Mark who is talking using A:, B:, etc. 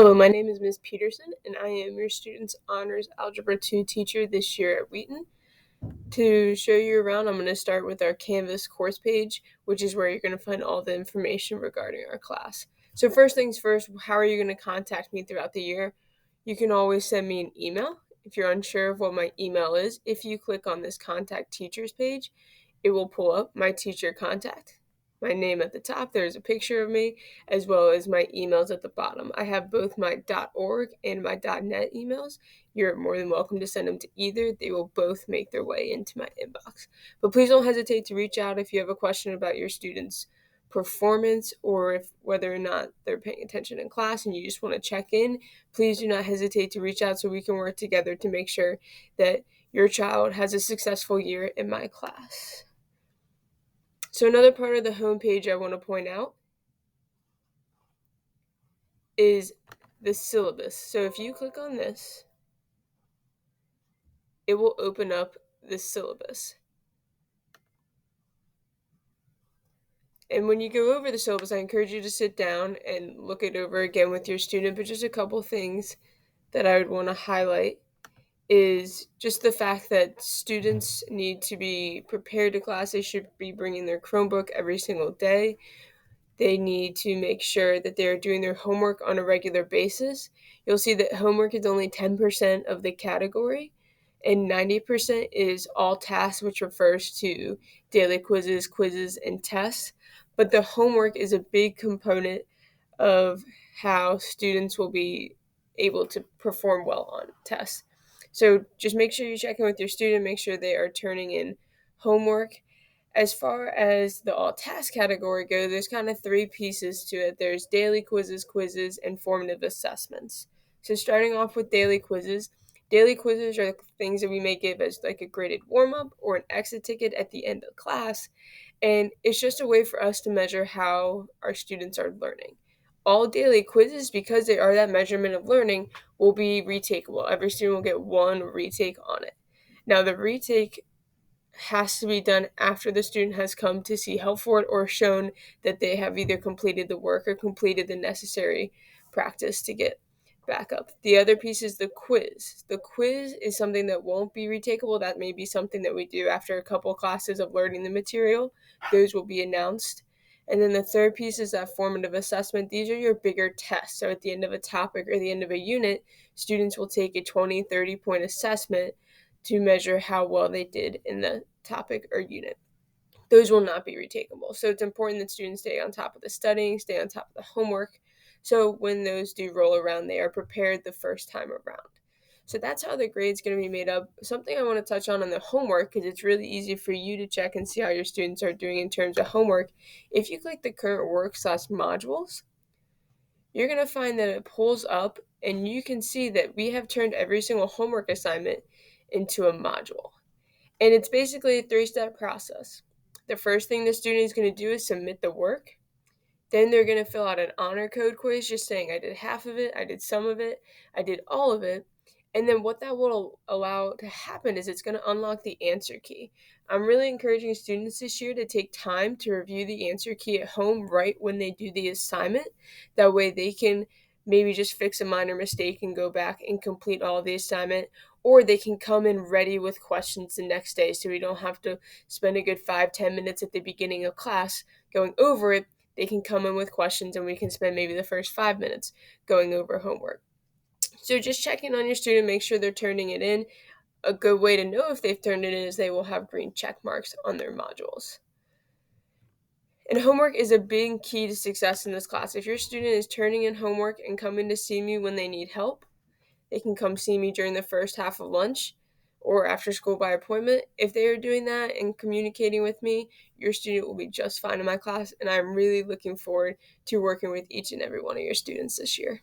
A: Hello, my name is Ms. Peterson, and I am your student's Honors Algebra 2 teacher this year at Wheaton. To show you around, I'm going to start with our Canvas course page, which is where you're going to find all the information regarding our class. So first things first, how are you going to contact me throughout the year? You can always send me an email. If you're unsure of what my email is, if you click on this Contact Teachers page, it will pull up my teacher contact. My name at the top, there's a picture of me, as well as my emails at the bottom. I have both my .org and my .net emails. You're more than welcome to send them to either. They will both make their way into my inbox. But please don't hesitate to reach out if you have a question about your students' performance or if whether or not they're paying attention in class and you just want to check in. Please do not hesitate to reach out so we can work together to make sure that your child has a successful year in my class. So another part of the homepage I want to point out is the syllabus. So if you click on this, it will open up the syllabus. And when you go over the syllabus, I encourage you to sit down and look it over again with your student. But just a couple things that I would want to highlight is just the fact that students need to be prepared to class. They should be bringing their Chromebook every single day. They need to make sure that they're doing their homework on a regular basis. You'll see that homework is only 10% of the category, and 90% is all tasks, which refers to daily quizzes, and tests. But the homework is a big component of how students will be able to perform well on tests. So just make sure you check in with your student, make sure they are turning in homework. As far as the all task category go, there's kind of three pieces to it. There's daily quizzes, and formative assessments. So starting off with daily quizzes are things that we may give as like a graded warm-up or an exit ticket at the end of class. And it's just a way for us to measure how our students are learning. All daily quizzes, because they are that measurement of learning, will be retakeable. Every student will get one retake on it. Now, the retake has to be done after the student has come to see help for it or shown that they have either completed the work or completed the necessary practice to get back up. The other piece is the quiz. The quiz is something that won't be retakeable. That may be something that we do after a couple classes of learning the material. Those will be announced. And then the third piece is that formative assessment. These are your bigger tests. So at the end of a topic or the end of a unit, students will take a 20, 30-point assessment to measure how well they did in the topic or unit. Those will not be retakeable. So it's important that students stay on top of the studying, stay on top of the homework, so when those do roll around, they are prepared the first time around. So that's how the grade's going to be made up. Something I want to touch on the homework, because it's really easy for you to check and see how your students are doing in terms of homework. If you click the current work/modules, you're going to find that it pulls up and you can see that we have turned every single homework assignment into a module. And it's basically a 3-step process. The first thing the student is going to do is submit the work. Then they're going to fill out an honor code quiz just saying I did half of it, I did some of it, I did all of it. And then what that will allow to happen is it's going to unlock the answer key. I'm really encouraging students this year to take time to review the answer key at home right when they do the assignment. That way they can maybe just fix a minor mistake and go back and complete all of the assignment, or they can come in ready with questions the next day so we don't have to spend a good 5-10 minutes at the beginning of class going over it. They can come in with questions and we can spend maybe the first 5 minutes going over homework. So just checking on your student, make sure they're turning it in. A good way to know if they've turned it in is they will have green check marks on their modules. And homework is a big key to success in this class. If your student is turning in homework and coming to see me when they need help, they can come see me during the first half of lunch or after school by appointment. If they are doing that and communicating with me, your student will be just fine in my class, and I'm really looking forward to working with each and every one of your students this year.